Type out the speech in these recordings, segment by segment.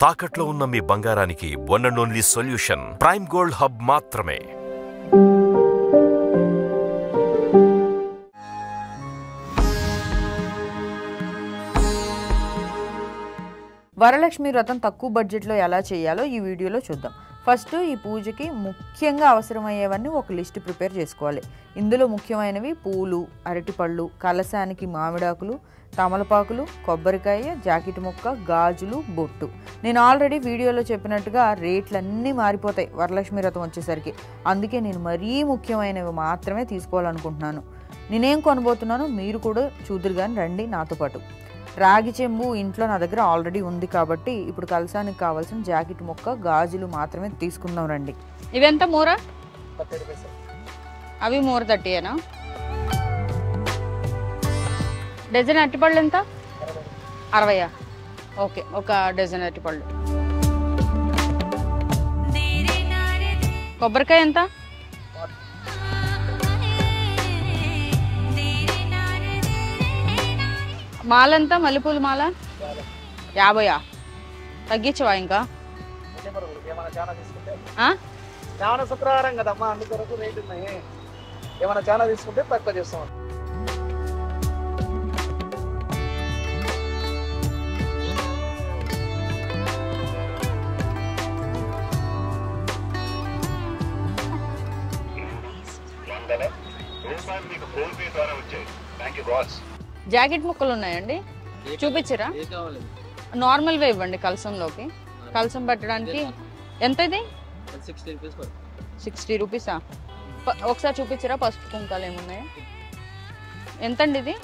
తాకట్లో ఉన్న మీ బంగారానికి one and only solution prime gold hub మాత్రమే. వరలక్ష్మి వ్రతం తక్కువ బడ్జెట్లో ఎలా చేయాలో ఈ వీడియోలో చూద్దాం. ఫస్ట్ ఈ పూజకి ముఖ్యంగా అవసరమయ్యేవన్నీ ఒక లిస్ట్ ప్రిపేర్ చేసుకోవాలి. ఇందులో ముఖ్యమైనవి పూలు, అరటిపళ్ళు, కలశానికి మామిడాకులు, తమలపాకులు, కొబ్బరికాయ, జాకెట్ ముక్క, గాజులు, బొట్టు. నేను ఆల్రెడీ వీడియోలో చెప్పినట్టుగా రేట్లన్నీ మారిపోతాయి వరలక్ష్మి వ్రతం వచ్చేసరికి. అందుకే నేను మరీ ముఖ్యమైనవి మాత్రమే తీసుకోవాలనుకుంటున్నాను. నేనేం కొనబోతున్నానో మీరు కూడా చూదురు కానీ రండి నాతో పాటు. రాగి చెంబు ఇంట్లో నా దగ్గర ఆల్రెడీ ఉంది కాబట్టి ఇప్పుడు కలసానికి కావాల్సిన జాకెట్ ముక్క, గాజులు మాత్రమే తీసుకుందాం రండి. ఇవెంత మూర? అవి మూర 30ఏనా? డజన్ అరటిపళ్ళు ఎంత? 60. ఓకే, ఒక డజన్ అరటిపళ్ళు. కొబ్బరికాయ ఎంత? మాల ఎంత? మల్లెపూలు మాల 50. తగ్గించవా ఇంకా? శుక్రవారం కదమ్మా, అందుకొరకు రేట్ ఉన్నాయి. ఏమైనా చాలా తీసుకుంటే తక్కువ చేస్తాం. జాకెట్ ముక్కలు ఉన్నాయండి, చూపించరా? నార్మల్వే ఇవ్వండి కలసంలోకి. కలసం పెట్టడానికి ఎంత ఇది? 60 రూపీసా? ఒకసారి చూపించరా పసుపు కుంకాలు ఏమున్నాయో? ఎంతండి ఇది?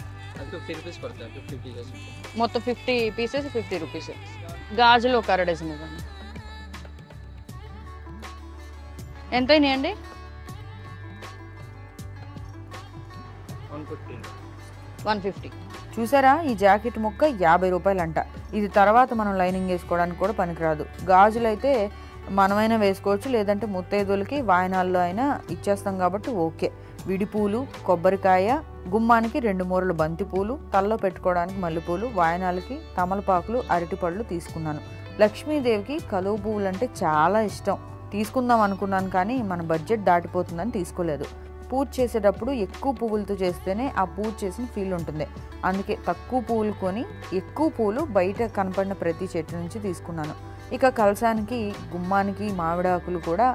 మొత్తం 50 పీసెస్ 50 రూపీస్. గాజులు ఒక 1/2 డజన్ ఇవ్వండి. ఎంత అయినాయండి? 150. చూసారా, ఈ జాకెట్ ముక్క 50 రూపాయలంట. ఇది తర్వాత మనం లైనింగ్ వేసుకోవడానికి కూడా పనికిరాదు. గాజులు అయితే మనమైనా వేసుకోవచ్చు, లేదంటే ముత్తైదులకి వాయనాల్లో అయినా ఇచ్చేస్తాం కాబట్టి ఓకే. విడిపూలు, కొబ్బరికాయ, గుమ్మానికి 2 మూరలు బంతిపూలు, తల్లో పెట్టుకోవడానికి మల్లెపూలు, వాయనాలకి తమలపాకులు, అరటిపళ్ళు తీసుకున్నాను. లక్ష్మీదేవికి కలువ పువ్వులు అంటే చాలా ఇష్టం. తీసుకుందాం అనుకున్నాను కానీ మన బడ్జెట్ దాటిపోతుందని తీసుకోలేదు. పూజ చేసేటప్పుడు ఎక్కువ పువ్వులతో చేస్తేనే ఆ పూజ చేసిన ఫీల్ ఉంటుంది. అందుకే తక్కువ పువ్వులు కొని ఎక్కువ పూలు బయట కనపడిన ప్రతి చెట్టు నుంచి తీసుకున్నాను. ఇక కలసానికి, గుమ్మానికి మామిడాకులు కూడా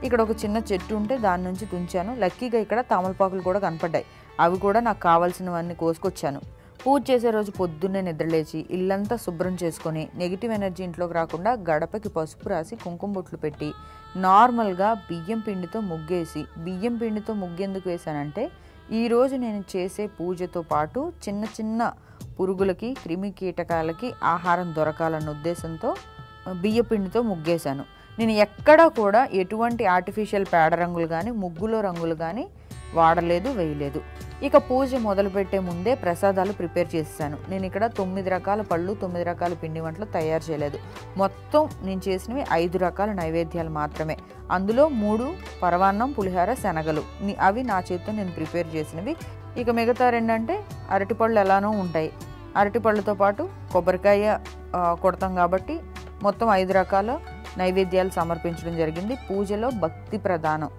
ఇక్కడ ఒక చిన్న చెట్టు ఉంటే దాని నుంచి తుంచాను. లక్కీగా ఇక్కడ తమలపాకులు కూడా కనపడ్డాయి. అవి కూడా నాకు కావాల్సినవన్నీ కోసుకొచ్చాను. పూజ చేసే రోజు పొద్దున్నే నిద్రలేచి ఇల్లంతా శుభ్రం చేసుకొని నెగిటివ్ ఎనర్జీ ఇంట్లోకి రాకుండా గడపకి పసుపు రాసి కుంకుమ బొట్లు పెట్టి నార్మల్గా బియ్యం పిండితో ముగ్గేసి, బియ్యం పిండితో ముగ్గెందుకు వేసానంటే ఈరోజు నేను చేసే పూజతో పాటు చిన్న చిన్న పురుగులకి, క్రిమి కీటకాలకి ఆహారం దొరకాలన్న ఉద్దేశంతో బియ్య పిండితో ముగ్గేశాను. నేను ఎక్కడా కూడా ఎటువంటి ఆర్టిఫిషియల్ పేడ రంగులు కానీ, ముగ్గులో రంగులు కానీ వాడలేదు, వేయలేదు. ఇక పూజ మొదలుపెట్టే ముందే ప్రసాదాలు ప్రిపేర్ చేశాను. నేను ఇక్కడ 9 రకాల పళ్ళు, 9 రకాల పిండి వంటలు తయారు చేయలేదు. మొత్తం నేను చేసినవి 5 రకాల నైవేద్యాలు మాత్రమే. అందులో 3 పరవాన్నం, పులిహార, శనగలు. అవి నా చేతితో నేను ప్రిపేర్ చేసినవి. ఇక మిగతా 2 అంటే అరటిపళ్ళు ఎలానో ఉంటాయి. అరటిపళ్ళతో పాటు కొబ్బరికాయ కొడతాం కాబట్టి మొత్తం 5 రకాల నైవేద్యాలు సమర్పించడం జరిగింది. పూజలో భక్తి ప్రధానం.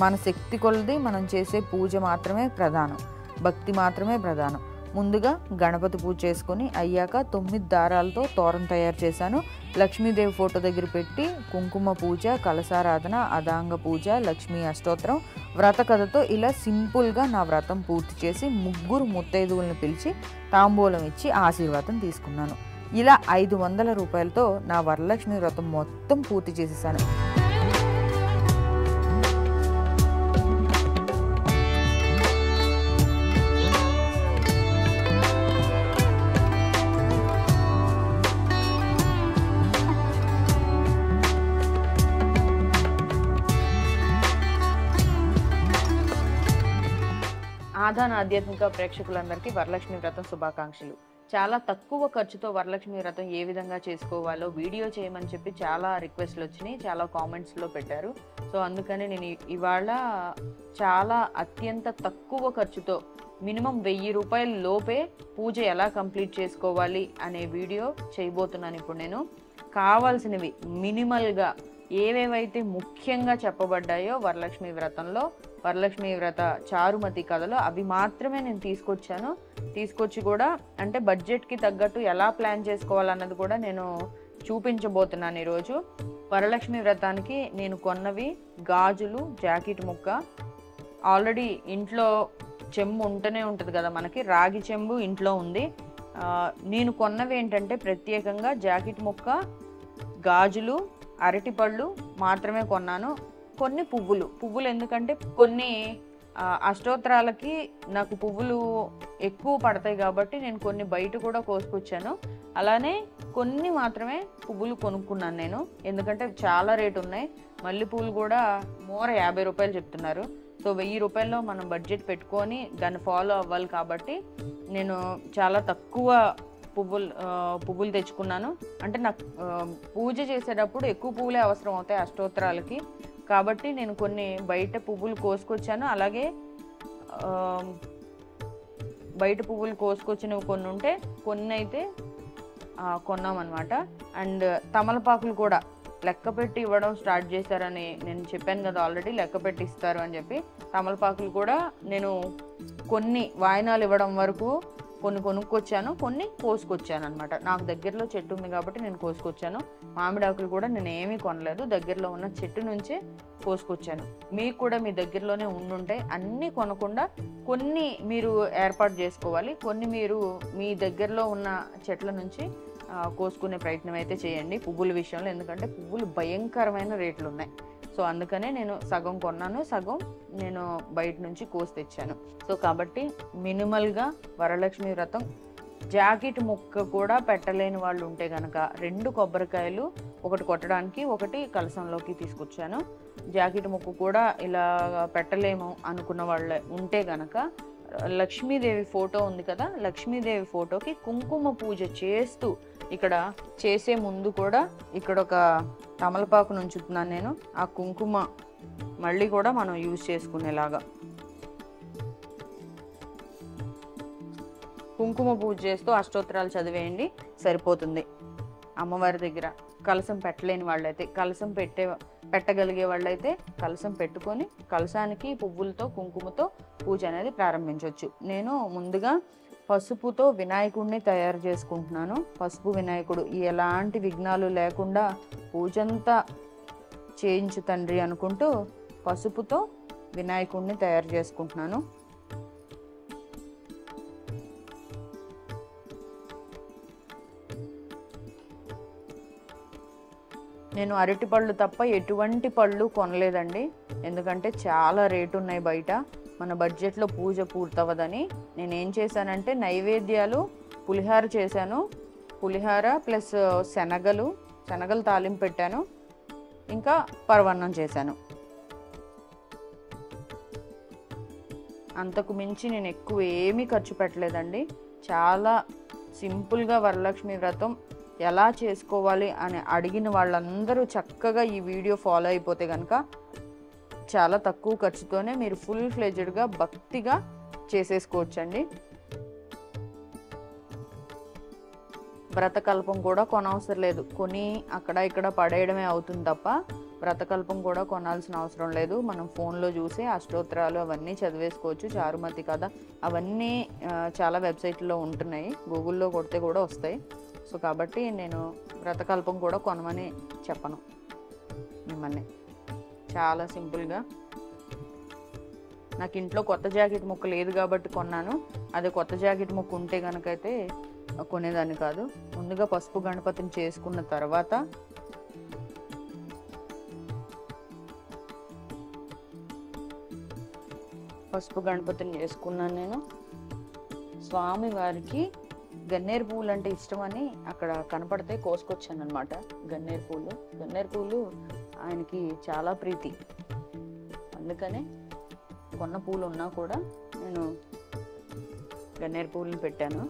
మన శక్తి కొలది మనం చేసే పూజ మాత్రమే ప్రధానం, భక్తి మాత్రమే ప్రధానం. ముందుగా గణపతి పూజ చేసుకొని అయ్యాక 9 దారాలతో తోరం తయారు చేశాను. లక్ష్మీదేవి ఫోటో దగ్గర పెట్టి కుంకుమ పూజ, కలసారాధన, అదాంగ పూజ, లక్ష్మీ అష్టోత్తరం, వ్రత కథతో ఇలా సింపుల్గా నా వ్రతం పూర్తి చేసి 3 ముత్తైదువులను పిలిచి తాంబూలం ఇచ్చి ఆశీర్వాదం తీసుకున్నాను. ఇలా 500 రూపాయలతో నా వరలక్ష్మి వ్రతం మొత్తం పూర్తి చేసేసాను. ఆధాన ఆధ్యాత్మిక ప్రేక్షకులందరికీ వరలక్ష్మి వ్రతం శుభాకాంక్షలు. చాలా తక్కువ ఖర్చుతో వరలక్ష్మి వ్రతం ఏ విధంగా చేసుకోవాలో వీడియో చేయమని చెప్పి చాలా రిక్వెస్ట్లు వచ్చినాయి, చాలా కామెంట్స్లో పెట్టారు. సో అందుకని నేను ఇవాళ చాలా అత్యంత తక్కువ ఖర్చుతో మినిమం 1000 రూపాయల లోపే పూజ ఎలా కంప్లీట్ చేసుకోవాలి అనే వీడియో చేయబోతున్నాను ఇప్పుడు నేను. కావాల్సినవి మినిమల్గా ఏవేవైతే ముఖ్యంగా చెప్పబడ్డాయో వరలక్ష్మి వ్రతంలో, వరలక్ష్మి వ్రత చారుమతి కథలో అవి మాత్రమే నేను తీసుకొచ్చి కూడా అంటే బడ్జెట్కి తగ్గట్టు ఎలా ప్లాన్ చేసుకోవాలన్నది కూడా నేను చూపించబోతున్నాను ఈరోజు. వరలక్ష్మి వ్రతానికి నేను కొన్నవి గాజులు, జాకెట్ ముక్క. ఆల్రెడీ ఇంట్లో చెంబు ఉంటూనే ఉంటుంది కదా మనకి, రాగి చెంబు ఇంట్లో ఉంది. నేను కొన్నవి ఏంటంటే ప్రత్యేకంగా జాకెట్ ముక్క, గాజులు, అరటిపళ్ళు మాత్రమే కొన్నాను. కొన్ని పువ్వులు ఎందుకంటే కొన్ని అష్టోత్తరాలకి నాకు పువ్వులు ఎక్కువ పడతాయి కాబట్టి నేను కొన్ని బయట కూడా కోసుకొచ్చాను. అలానే కొన్ని మాత్రమే పువ్వులు కొనుక్కున్నాను నేను, ఎందుకంటే చాలా రేటు ఉన్నాయి. మల్లెపూలు కూడా మోర 50 రూపాయలు చెప్తున్నారు. సో 1000 రూపాయల్లో మనం బడ్జెట్ పెట్టుకొని దాన్ని ఫాలో అవ్వాలి కాబట్టి నేను చాలా తక్కువ పువ్వులు తెచ్చుకున్నాను. అంటే నాకు పూజ చేసేటప్పుడు ఎక్కువ పువ్వులే అవసరం అవుతాయి అష్టోత్తరాలకి కాబట్టి నేను కొన్ని బయట పువ్వులు కోసుకొచ్చాను. అలాగే బయట పువ్వులు కోసుకొచ్చినవి కొన్ని ఉంటే కొన్ని అయితే కొన్నామన్నమాట. అండ్ తమలపాకులు కూడా లెక్క పెట్టి ఇవ్వడం స్టార్ట్ చేశారని నేను చెప్పాను కదా, ఆల్రెడీ లెక్క పెట్టి ఇస్తారు అని చెప్పి. తమలపాకులు కూడా నేను కొన్ని వాయినాలు ఇవ్వడం వరకు కొన్ని కొనుక్కొచ్చాను, కొన్ని కోసుకొచ్చాను అనమాట. నాకు దగ్గరలో చెట్టు ఉంది కాబట్టి నేను కోసుకొచ్చాను. మామిడాకులు కూడా నేను ఏమీ కొనలేదు, దగ్గరలో ఉన్న చెట్టు నుంచే కోసుకొచ్చాను. మీకు కూడా మీ దగ్గరలోనే ఉండుంటే అన్నీ కొనకుండా కొన్ని మీరు ఏర్పాటు చేసుకోవాలి, కొన్ని మీరు మీ దగ్గరలో ఉన్న చెట్ల నుంచి కోసుకునే ప్రయత్నం అయితే చేయండి పువ్వుల విషయంలో. ఎందుకంటే పువ్వులు భయంకరమైన రేట్లు ఉన్నాయి. సో అందుకనే నేను సగం కొన్నాను, సగం నేను బయట నుంచి కోసి తెచ్చాను. సో కాబట్టి మినిమల్గా వరలక్ష్మి వ్రతం జాకెట్ ముక్క కూడా పెట్టలేని వాళ్ళు ఉంటే కనుక 2 కొబ్బరికాయలు, ఒకటి కొట్టడానికి ఒకటి కలసంలోకి తీసుకొచ్చాను. జాకెట్ ముక్క కూడా ఇలా పెట్టలేము అనుకున్న వాళ్ళు ఉంటే కనుక లక్ష్మీదేవి ఫోటో ఉంది కదా, లక్ష్మీదేవి ఫోటోకి కుంకుమ పూజ చేస్తూ ఇక్కడ చేసే ముందు కూడా ఇక్కడ ఒక తమలపాకు ఉంచుతున్నాను నేను. ఆ కుంకుమ మళ్ళీ కూడా మనం యూజ్ చేసుకునేలాగా కుంకుమ పూజ చేస్తూ అష్టోత్తరాలు చదివేయండి, సరిపోతుంది. అమ్మవారి దగ్గర కలసం పెట్టలేని వాళ్ళైతే, కలసం పెట్టగలిగే వాళ్ళైతే కలసం పెట్టుకొని కలసానికి పువ్వులతో కుంకుమతో పూజ అనేది ప్రారంభించవచ్చు. నేను ముందుగా పసుపుతో వినాయకుడిని తయారు చేసుకుంటున్నాను. పసుపు వినాయకుడు ఎలాంటి విఘ్నాలు లేకుండా పూజంతా చేయించు తండ్రి అనుకుంటూ పసుపుతో వినాయకుడిని తయారు చేసుకుంటున్నాను. నేను అరటి పళ్ళు తప్ప ఎటువంటి పళ్ళు కొనలేదండి, ఎందుకంటే చాలా రేటు ఉన్నాయి బయట. మన బడ్జెట్లో పూజ పూర్తవదని నేనేం చేశానంటే నైవేద్యాలు పులిహార చేశాను, పులిహార ప్లస్ శనగలు తాలింపు పెట్టాను, ఇంకా పరవన్నం చేశాను. అంతకు మించి నేను ఎక్కువ ఏమీ ఖర్చు పెట్టలేదండి. చాలా సింపుల్గా వరలక్ష్మి వ్రతం ఎలా చేసుకోవాలి అని అడిగిన వాళ్ళందరూ చక్కగా ఈ వీడియో ఫాలో అయిపోతే కనుక చాలా తక్కువ ఖర్చుతోనే మీరు ఫుల్ ఫ్లెడ్జ్డ్గా భక్తిగా చేసేసుకోవచ్చండి. వ్రతకల్పం కూడా కొనవసరం లేదు, కొని అక్కడ ఇక్కడ పడేయడమే అవుతుంది తప్ప వ్రతకల్పం కూడా కొనాల్సిన అవసరం లేదు. మనం ఫోన్లో చూసి అష్టోత్తరాలు అవన్నీ చదివేసుకోవచ్చు. చారుమతి కథ అవన్నీ చాలా వెబ్సైట్లో ఉంటున్నాయి, గూగుల్లో కొడితే కూడా వస్తాయి. సో కాబట్టి నేను వ్రతకల్పం కూడా కొనమని చెప్పను మిమ్మల్ని. చాలా సింపుల్గా నాకు ఇంట్లో కొత్త జాకెట్ ముక్క లేదు కాబట్టి కొన్నాను. అదే కొత్త జాకెట్ ముక్క ఉంటే కనుకైతే కొనేదాన్ని కాదు. ముందుగా పసుపు గణపతిని చేసుకున్న తర్వాత పసుపు గణపతిని చేసుకున్నాను నేను. స్వామివారికి గన్నేరు పువ్వులు అంటే ఇష్టమని అక్కడ కనపడితే కోసుకొచ్చాను అనమాట. గన్నేరు పువ్వులు ఆయనకి చాలా ప్రీతి, అందుకనే కొన్న పూలు ఉన్నా కూడా నేను గన్నేరు పువ్వులను పెట్టాను.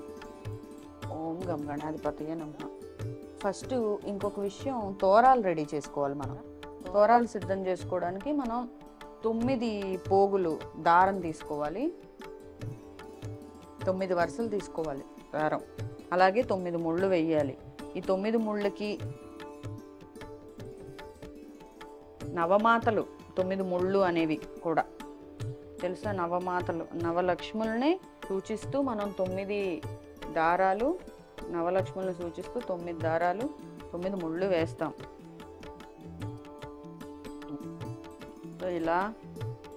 ఓం గం గణాధిపతియే నమః. ఫస్ట్ ఇంకొక విషయం, తోరాలు రెడీ చేసుకోవాలి. మనం తోరాలు సిద్ధం చేసుకోవడానికి మనం 9 పోగులు దారం తీసుకోవాలి, 9 వరుసలు తీసుకోవాలి దారం, అలాగే 9 ముళ్ళు వేయాలి. ఈ 9 ముళ్ళకి నవమాతలు 9 ముళ్ళు అనేవి కూడా తెలుసా. నవమాతలు నవలక్ష్ముల్ని సూచిస్తూ మనం 9 దారాలు, నవలక్ష్ములను సూచిస్తూ 9 దారాలు 9 ముళ్ళు వేస్తాం. సో ఇలా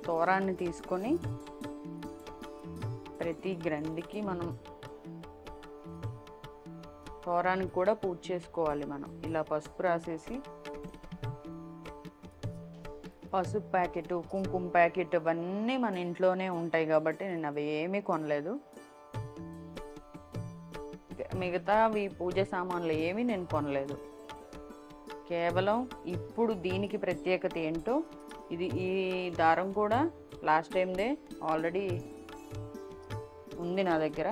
తోరాన్ని తీసుకొని ప్రతి గ్రంథికి మనం తోరానికి కూడా పూజ చేసుకోవాలి. మనం ఇలా పసుపు రాసేసి, పసుపు ప్యాకెట్, కుంకుమ ప్యాకెట్ ఇవన్నీ మన ఇంట్లోనే ఉంటాయి కాబట్టి నేను అవి ఏమీ కొనలేదు. మిగతావి పూజ సామాన్లు ఏమీ నేను కొనలేదు. కేవలం ఇప్పుడు దీనికి ప్రత్యేకత ఏంటో, ఈ దారం కూడా లాస్ట్ టైందే ఆల్రెడీ ఉంది నా దగ్గర,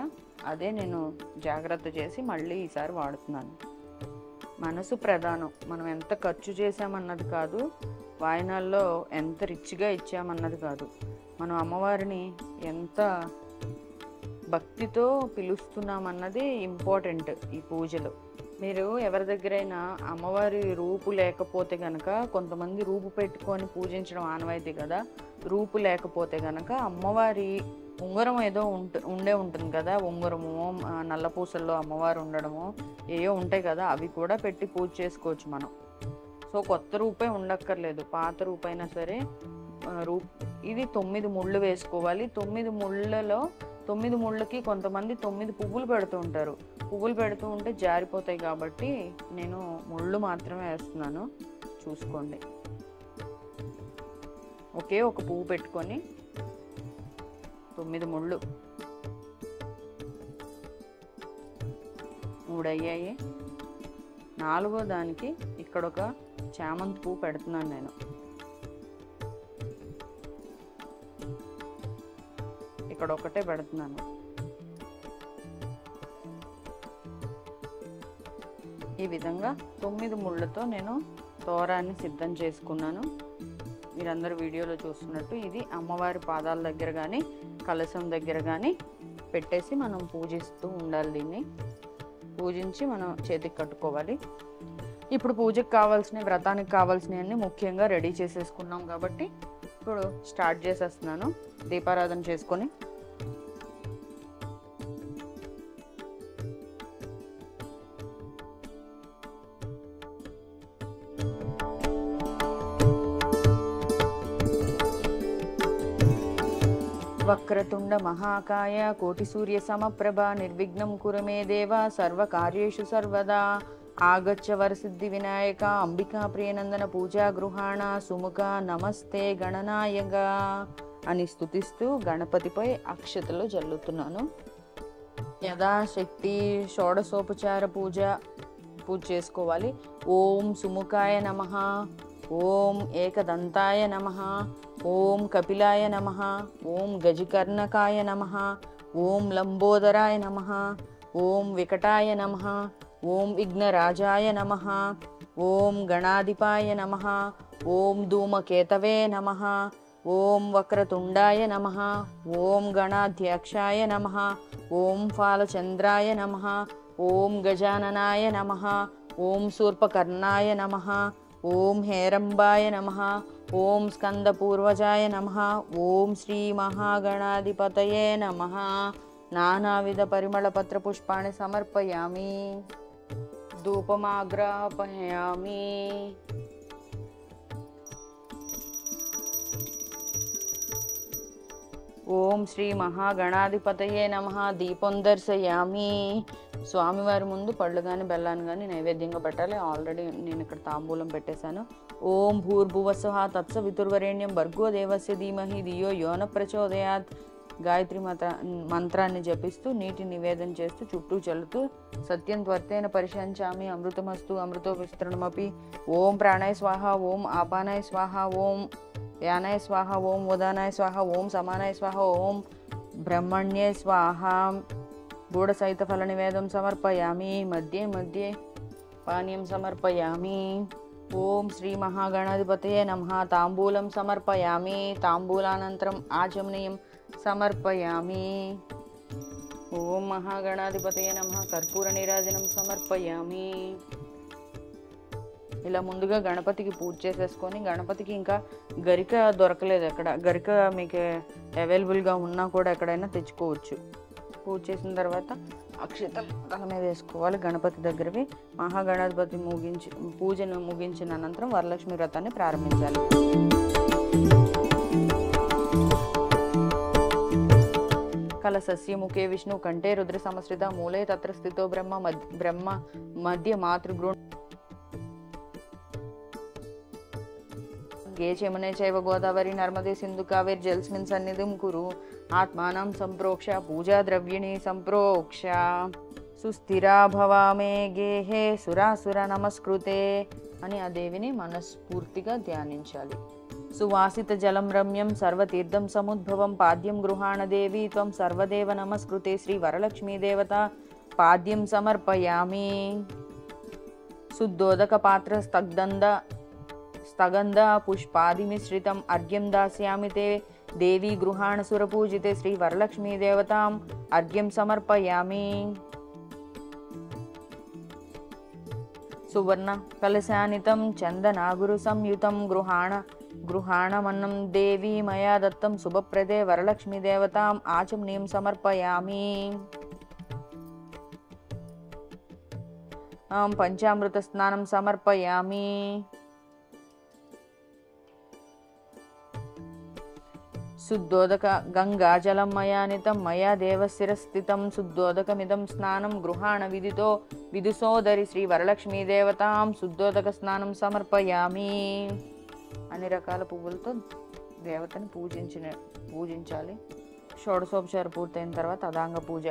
అదే నేను జాగ్రత్త చేసి మళ్ళీ ఈసారి వాడుతున్నాను. మనసు ప్రధానం. మనం ఎంత ఖర్చు చేసామన్నది కాదు, వాయనాల్లో ఎంత రిచ్గా ఇచ్చామన్నది కాదు, మనం అమ్మవారిని ఎంత భక్తితో పిలుస్తున్నామన్నది ఇంపార్టెంట్ ఈ పూజలో. మీరు ఎవరి దగ్గరైనా అమ్మవారి రూపు లేకపోతే కనుక, కొంతమంది రూపు పెట్టుకొని పూజించడం ఆనవాయితీ కదా, రూపు లేకపోతే కనుక అమ్మవారి ఉంగరం ఏదో ఉండే ఉంటుంది కదా, ఉంగరము, నల్లపూసల్లో అమ్మవారు ఉండడము ఏవో ఉంటాయి కదా, అవి కూడా పెట్టి పూజ చేసుకోవచ్చు మనం. సో కొత్త రూపే ఉండక్కర్లేదు, పాత రూపైనా సరే ఇది 9 ముళ్ళు వేసుకోవాలి. 9 ముళ్ళలో 9 ముళ్ళకి కొంతమంది 9 పువ్వులు పెడుతూ ఉంటారు. పువ్వులు పెడుతూ ఉంటే జారిపోతాయి కాబట్టి నేను ముళ్ళు మాత్రమే వేస్తున్నాను, చూసుకోండి. ఒకే ఒక పువ్వు పెట్టుకొని 9 ముళ్ళు, 3 అయ్యాయి. 4వ దానికి ఇక్కడ ఒక చామంతి పువ్వు పెడుతున్నాను నేను. ఇక్కడ ఒకటే పెడుతున్నాను. ఈ విధంగా 9 ముళ్ళతో నేను తోరాన్ని సిద్ధం చేసుకున్నాను. మీరందరూ వీడియోలో చూస్తున్నట్టు ఇది అమ్మవారి పాదాల దగ్గర కానీ కలశం దగ్గర కానీ పెట్టేసి మనం పూజిస్తూ ఉండాలి. దీన్ని పూజించి మనం చేతికి కట్టుకోవాలి. ఇప్పుడు పూజకు కావాల్సిన, వ్రతానికి కావాల్సినవన్నీ ముఖ్యంగా రెడీ చేసేసుకున్నాం కాబట్టి ఇప్పుడు స్టార్ట్ చేసేస్తున్నాను దీపారాధన చేసుకొని. వక్రతుండ మహాకాయ కోటి సూర్య సమప్రభ నిర్విఘ్నం కురు మే దేవ సర్వకార్యేషు సర్వదా ఆగచ్చ వరసిద్ధి వినాయక అంబికా ప్రియనందన పూజా గృహాణ సుముఖ నమస్తే గణనాయక అని స్తుతిస్తూ గణపతిపై అక్షతలు జల్లుతున్నాను. యథాశక్తి షోడశోపచార పూజ చేసుకోవాలి. ఓం సుముఖాయ నమః, ఓం ఏకదంతాయ నమః, ఓం కపిలాయ నమః, ఓం గజకర్ణకాయ నమః, ఓం లంబోదరాయ నమః, ఓం వికటాయ నమః, ఓం విఘ్నరాజాయ నమః, ఓం గణాధిపాయ నమః, ఓం ధూమకేతవే నమః, ఓం వక్రతుండాయ నమః, ఓం గణాధ్యక్షాయ నమః, ఓం ఫాలచంద్రాయ నమః, ఓం గజాననాయ నమః, ఓం శూర్పకర్ణాయ నమః, ఓం హేరంబాయ నమః, ఓం స్కందపూర్వజాయ నమః, ఓం శ్రీ మహాగణాధిపతయే నమః. నానావిధ పరిమళ పత్ర పుష్పాన్ని సమర్పయామి, ధూపమాగ్రాపయామి. ఓం శ్రీ మహాగణాధిపతయే నమః. దీపం దర్శయామి. స్వామివారి ముందు పళ్ళు కానీ బెల్లాన్ని కానీ నైవేద్యంగా పెట్టాలి. ఆల్రెడీ నేను ఇక్కడ తాంబూలం పెట్టేశాను. ఓం భూర్భువస్వః తత్సవితుర్వరేణ్యం భర్గో దేవస్య ధీమహి ధియో యోన ప్రచోదయాత్. గాయత్రి మంత్రాన్ని జపిస్తూ నీటి నివేదన చేస్తూ చుట్టూ చల్లుతూ సత్యం త్వర్తేన పరిశంచామి అమృతమస్తు అమృతో విస్తృణమపి. ఓం ప్రాణాయ స్వాహ, ఓం ఆపానాయ స్వాహ, ఓం యానాయ స్వాహ, ఓం ఉదానాయ స్వాహ, ఓం సమానాయ స్వాహ, ఓం బ్రహ్మణ్యే స్వాహ. గూఢసహిత ఫల నివేదం సమర్పయామి. మధ్యే మధ్యే పానీయం సమర్పయామి. ఓం శ్రీ మహాగణాధిపతయే నమః. తాంబూలం సమర్పయామి. తాంబూలానంతరం ఆచమనీయం సమర్పయామి. ఓం మహాగణాధిపతయే నమః. కర్పూర నీరాజనం సమర్పయామి. ఇలా ముందుగా గణపతికి పూజ చేసేసుకొని, గణపతికి ఇంకా గరిక దొరకలేదు ఎక్కడ, గరిక మీకు అవైలబుల్గా ఉన్నా కూడా ఎక్కడైనా తెచ్చుకోవచ్చు. పూజ చేసిన తర్వాత అక్షతలు తల మీద వేసుకోవాలి గణపతి దగ్గరవి. మహాగణపతి పూజను ముగించిన అనంతరం వరలక్ష్మి వ్రతాన్ని ప్రారంభించాలి. కలసస్య ముఖే విష్ణు కంఠే రుద్ర సమశ్రిత మూలే తత్ర స్థితో బ్రహ్మ మధ్య మాతృగృహ గే యమునే చైవ గోదావరి నర్మదే సింధు కావేరి జలస్మిన్ సన్నిధిం కురు ఆత్మానం సంప్రోక్ష పూజా ద్రవ్యణి సంప్రోక్ష సుస్థిరా భవామే గేహే సురాసుర నమస్కృతే అని ఆ దేవిని మనస్ఫూర్తిగా ధ్యానించాలి. సువాసిత జలం రమ్యం సర్వతీర్థం సముద్భవం పాద్యం గృహాణ దేవి త్వం సర్వదేవ నమస్కృతే శ్రీ వరలక్ష్మీ దేవత పాద్యం సమర్పయామి. శుద్ధోదక పాత్ర స్థగంధ పుష్పాదిమిశ్రితం అర్ఘ్యం దాస్యామి తే దేవి గృహాణ సురపూజితే శ్రీ వరలక్ష్మీ దేవతాం అర్ఘ్యం సమర్పయామి. సువర్ణ కలశానితం చందనాగురు సంయుతం గృహాణమన్నం దేవీ మయా దత్తం శుభప్రదే వరలక్ష్మీ దేవతాం ఆచమనీయం సమర్పయామి. పంచామృత స్నానం సమర్పయామి. శుద్ధోదక గంగాజలం మయానితం మయా దేవశిరస్థితం శుద్ధోదకమిదం స్నానం గృహాణ విదుసోదరి శ్రీ వరలక్ష్మీ దేవతాం శుద్ధోదక స్నానం సమర్పయామి. అన్ని రకాల పువ్వులతో దేవతని పూజించాలి. షోడశోపచార పూర్తయిన తర్వాత అదాంగ పూజ.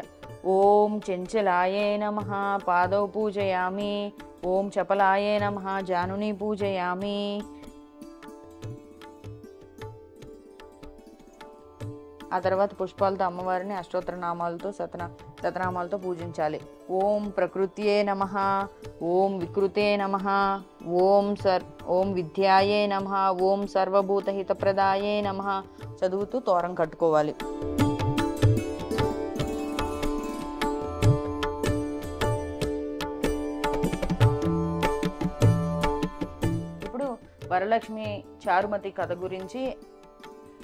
ఓం చెంచలాయే నమః పాదౌ పూజయామి. ఓం చపలాయే నమః జానుని పూజయామి. ఆ తర్వాత పుష్పాలతో అమ్మవారిని అష్టోత్తర నామాలతో శతనామాలతో పూజించాలి. ఓం ప్రకృత్యే నమః, ఓం వికృతే నమః, ఓం విద్యాయే నమః, ఓం సర్వభూత హితప్రదాయే నమః చదువుతూ తోరం కట్టుకోవాలి. ఇప్పుడు వరలక్ష్మి చారుమతి కథ గురించి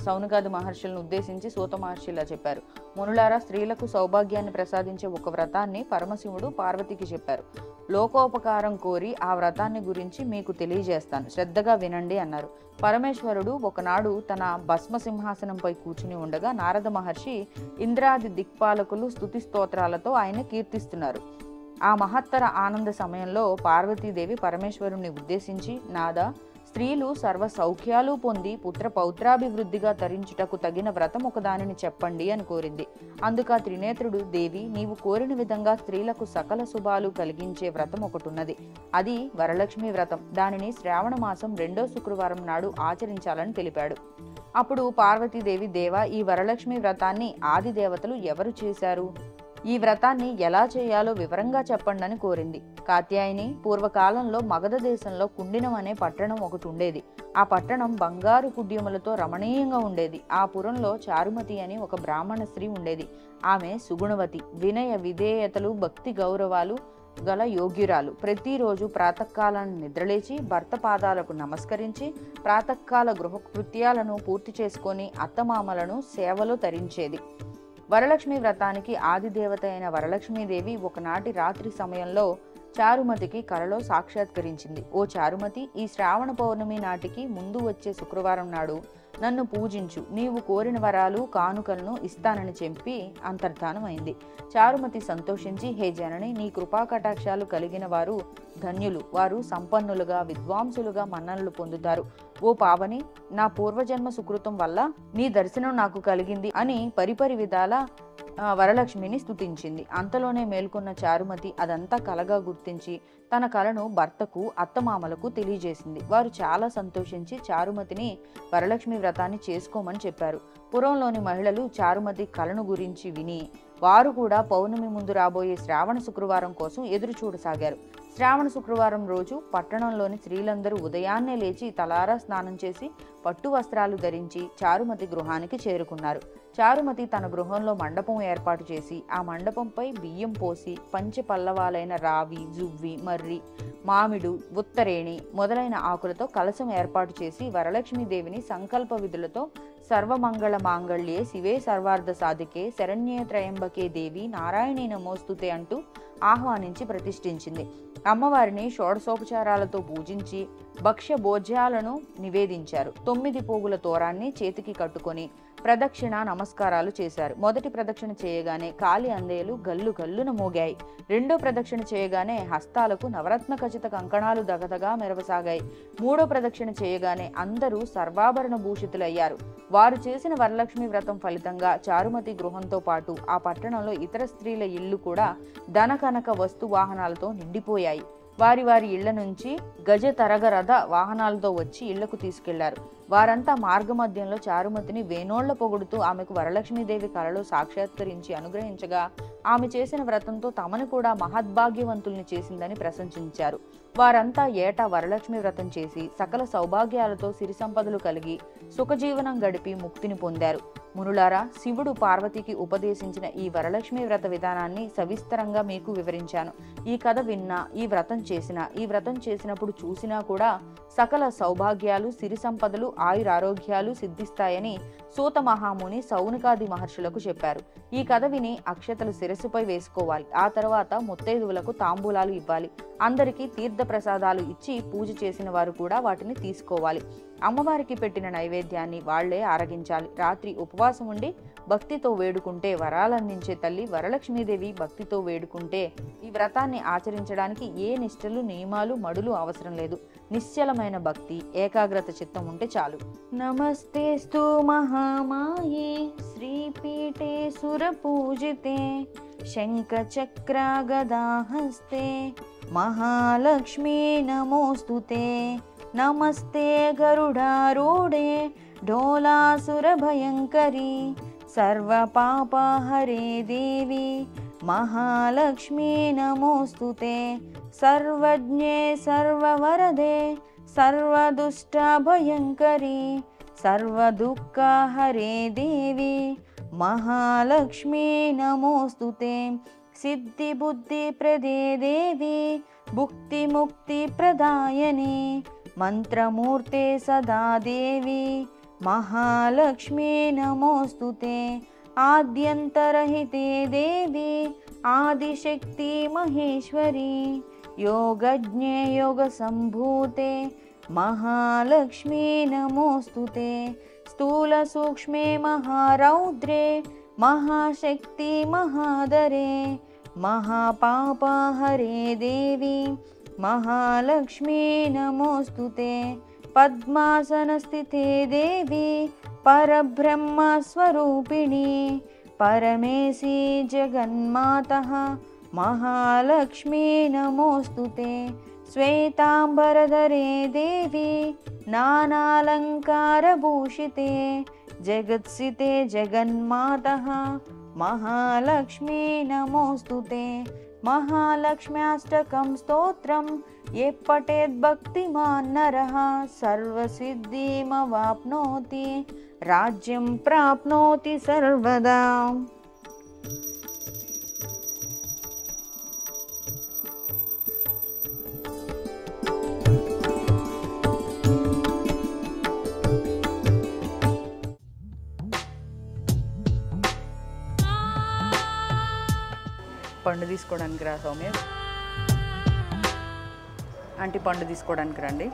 సౌనకాది మహర్షులను ఉద్దేశించి సూత మహర్షి ఇలా చెప్పారు. మునులారా, స్త్రీలకు సౌభాగ్యాన్ని ప్రసాదించే ఒక వ్రతాన్ని పరమశివుడు పార్వతికి చెప్పారు. లోకోపకారం కోరి ఆ వ్రతాన్ని గురించి మీకు తెలియజేస్తాను, శ్రద్ధగా వినండి అన్నారు. పరమేశ్వరుడు ఒకనాడు తన భస్మ సింహాసనంపై కూర్చుని ఉండగా నారద మహర్షి ఇంద్రాది దిక్పాలకులు స్తుతి స్తోత్రాలతో ఆయన కీర్తిస్తున్నారు. ఆ మహత్తర ఆనంద సమయంలో పార్వతీదేవి పరమేశ్వరుణ్ణి ఉద్దేశించి, నాదా, స్త్రీలు సర్వ సౌఖ్యాలు పొంది పుత్ర పౌత్రాభివృద్ధిగా తరించుటకు తగిన వ్రతం ఒకదానిని చెప్పండి అని కోరింది. అందుక త్రినేత్రుడు, దేవి, నీవు కోరిన విధంగా స్త్రీలకు సకల శుభాలు కలిగించే వ్రతం ఒకటున్నది. అది వరలక్ష్మి వ్రతం. దానిని శ్రావణ మాసం 2వ శుక్రవారం నాడు ఆచరించాలని తెలిపాడు. అప్పుడు పార్వతీదేవి, దేవా, ఈ వరలక్ష్మి వ్రతాన్ని ఆది దేవతలు ఎవరు చేశారు? ఈ వ్రతాన్ని ఎలా చేయాలో వివరంగా చెప్పండి అని కోరింది. కాత్యాయని, పూర్వకాలంలో మగధ దేశంలో కుండినం అనే పట్టణం ఒకటి ఉండేది. ఆ పట్టణం బంగారు కుడ్యములతో రమణీయంగా ఉండేది. ఆ పురంలో చారుమతి అని ఒక బ్రాహ్మణ స్త్రీ ఉండేది. ఆమె సుగుణవతి, వినయ విధేయతలు, భక్తి గౌరవాలు గల యోగ్యురాలు. ప్రతిరోజు ప్రాతకాలాన్ని నిద్రలేచి భర్త పాదాలకు నమస్కరించి ప్రాతకాల గృహకృత్యాలను పూర్తి చేసుకొని అత్తమామలను సేవలో తరించేది. వరలక్ష్మి వ్రతానికి ఆది దేవత అయిన వరలక్ష్మీదేవి ఒకనాటి రాత్రి సమయంలో చారుమతికి కలలో సాక్షాత్కరించింది. ఓ చారుమతి, ఈ శ్రావణ పౌర్ణమి నాటికి ముందు వచ్చే శుక్రవారం నాడు నన్ను పూజించు, నీవు కోరిన వరాలు కానుకలను ఇస్తానని చెప్పి అంతర్ధానమైంది. చారుమతి సంతోషించి, హే జనని, నీ కృపా కటాక్షాలు కలిగిన వారు ధన్యులు, వారు సంపన్నులుగా విద్వాంసులుగా మన్ననలు పొందుతారు. ఓ పావని, నా పూర్వజన్మ సుకృతం వల్ల నీ దర్శనం నాకు కలిగింది అని పరిపరి విధాల వరలక్ష్మిని స్తుతించింది. అంతలోనే మేల్కొన్న చారుమతి అదంతా కలగా గుర్తించి తన కలను భర్తకు అత్తమామలకు తెలియజేసింది. వారు చాలా సంతోషించి చారుమతిని వరలక్ష్మి వ్రతాన్ని చేసుకోమని చెప్పారు. పురంలోని మహిళలు చారుమతి కలను గురించి విని వారు కూడా పౌర్ణమి ముందు రాబోయే శ్రావణ శుక్రవారం కోసం ఎదురు చూడసాగారు. శ్రావణ శుక్రవారం రోజు పట్టణంలోని స్త్రీలందరూ ఉదయాన్నే లేచి తలారా స్నానం చేసి పట్టు వస్త్రాలు ధరించి చారుమతి గృహానికి చేరుకున్నారు. చారుమతి తన గృహంలో మండపం ఏర్పాటు చేసి ఆ మండపంపై బియ్యం పోసి పంచె పల్లవాలైన రావి, జువ్వి, మర్రి, మామిడు, ఉత్తరేణి మొదలైన ఆకులతో కలశం ఏర్పాటు చేసి వరలక్ష్మీదేవిని సంకల్ప విధులతో సర్వమంగళ మాంగళ్యే శివే సర్వార్థ సాధికే శరణ్యే త్రయంబకే దేవి నారాయణీ నమోస్తుతే అంటూ ఆహ్వానించి ప్రతిష్ఠించింది. అమ్మవారిని షోడశోపచారాలతో పూజించి భక్ష్య భోజ్యాలను నివేదించారు. 9 పోగుల తోరాన్ని చేతికి కట్టుకొని ప్రదక్షిణ నమస్కారాలు చేశారు. మొదటి ప్రదక్షిణ చేయగానే కాలి అందేలు గల్లు గల్లున మోగాయి. రెండో ప్రదక్షిణ చేయగానే హస్తాలకు నవరత్న ఖచిత కంకణాలు దగదగా మెరవసాగాయి. మూడో ప్రదక్షిణ చేయగానే అందరూ సర్వాభరణ భూషితులయ్యారు. వారు చేసిన వరలక్ష్మి వ్రతం ఫలితంగా చారుమతి గృహంతో పాటు ఆ పట్టణంలో ఇతర స్త్రీల ఇళ్లు కూడా ధన కనక వస్తు వాహనాలతో నిండిపోయాయి. వారి వారి ఇళ్ల నుంచి గజ తరగ రథ వాహనాలతో వచ్చి ఇళ్లకు తీసుకెళ్లారు. వారంతా మార్గమధ్యంలో చారుమతిని వేనోళ్ల పొగుడుతూ ఆమెకు వరలక్ష్మీదేవి కలలో సాక్షాత్కరించి అనుగ్రహించగా ఆమె చేసిన వ్రతంతో తమను కూడా మహద్భాగ్యవంతుల్ని చేసిందని ప్రశంసించారు. వారంతా ఏటా వరలక్ష్మి వ్రతం చేసి సకల సౌభాగ్యాలతో సిరి సంపదలు కలిగి సుఖజీవనం గడిపి ముక్తిని పొందారు. మునులారా, శివుడు పార్వతికి ఉపదేశించిన ఈ వరలక్ష్మి వ్రత విధానాన్ని సవిస్తరంగా మీకు వివరించాను. ఈ కథ విన్నా, ఈ వ్రతం చేసినప్పుడు చూసినా కూడా సకల సౌభాగ్యాలు, సిరి సంపదలు, ఆయురారోగ్యాలు సిద్ధిస్తాయని సూత మహాముని సౌనకాది మహర్షులకు చెప్పారు. ఈ కథ విని అక్షతలు శిరస్సుపై వేసుకోవాలి. ఆ తర్వాత ముత్తైదువులకు తాంబూలాలు ఇవ్వాలి. అందరికీ తీర్థ ప్రసాదాలు ఇచ్చి పూజ చేసిన వారు కూడా వాటిని తీసుకోవాలి. అమ్మవారికి పెట్టిన నైవేద్యాన్ని వాళ్లే ఆరగించాలి. రాత్రి ఉపవాసం ఉండి భక్తితో వేడుకుంటే వరాలందించే తల్లి వరలక్ష్మీదేవి భక్తితో వేడుకుంటే ఈ వ్రతాన్ని ఆచరించడానికి ఏ నిష్టలు, నియమాలు, మడులు అవసరం లేదు. నిశ్చలమైన భక్తి, ఏకాగ్రత చిత్తం ఉంటే చాలు. నమస్తేస్తు మహామాయే శ్రీపీఠే సురపూజితే శంఖచక్ర గదాహస్తే మహాలక్ష్మీ నమోస్తుతే. నమస్తే గరుడారూఢే ఢోలాసురభయంకరీ సర్వపాపహరే దేవి మహాలక్ష్మీ నమోస్తుతే. సర్వజ్ఞే సర్వవరదే సర్వదుష్టభయంకరీ సర్వదుఃఖహరే దేవి మహాలక్ష్మీ నమోస్తుతే. సిద్ధిబుద్ధిప్రదే దేవి భుక్తిముక్తిప్రదాయనే మంత్రమూర్తే సదా దేవి మహాలక్ష్మీ నమోస్తుతే. ఆద్యంతరహితే దేవి ఆదిశక్తి మహేశ్వరీ యోగజ్ఞే యోగ సంభూతే మహాలక్ష్మీ నమోస్తుతే. స్థూల సూక్ష్మే మహారౌద్రే మహాశక్తి మహాదరే మహాపాపహరే దేవి మహాలక్ష్మీ నమోస్తుతే. పద్మాసనస్థితే దేవి పరబ్రహ్మస్వరూపిణి పరమేశీ జగన్మాతః మహాలక్ష్మీ నమోస్తుతే. శ్వేతాంబరధరే దేవి నానాలంకారభూషితే జగత్సితే జగన్మాతః మహాలక్ష్మీ నమోస్తుతే. మహాలక్ష్మ్యాష్టకం స్తోత్రం ఏ పఠేత్ భక్తిమాన్ నరః సర్వసిద్ధిమవాప్నోతి రాజ్యం ప్రాప్నోతి సర్వదా. పండు తీసుకోవడానికి రా సౌమ్య. ఆంటీ పండు తీసుకోవడానికి రండి.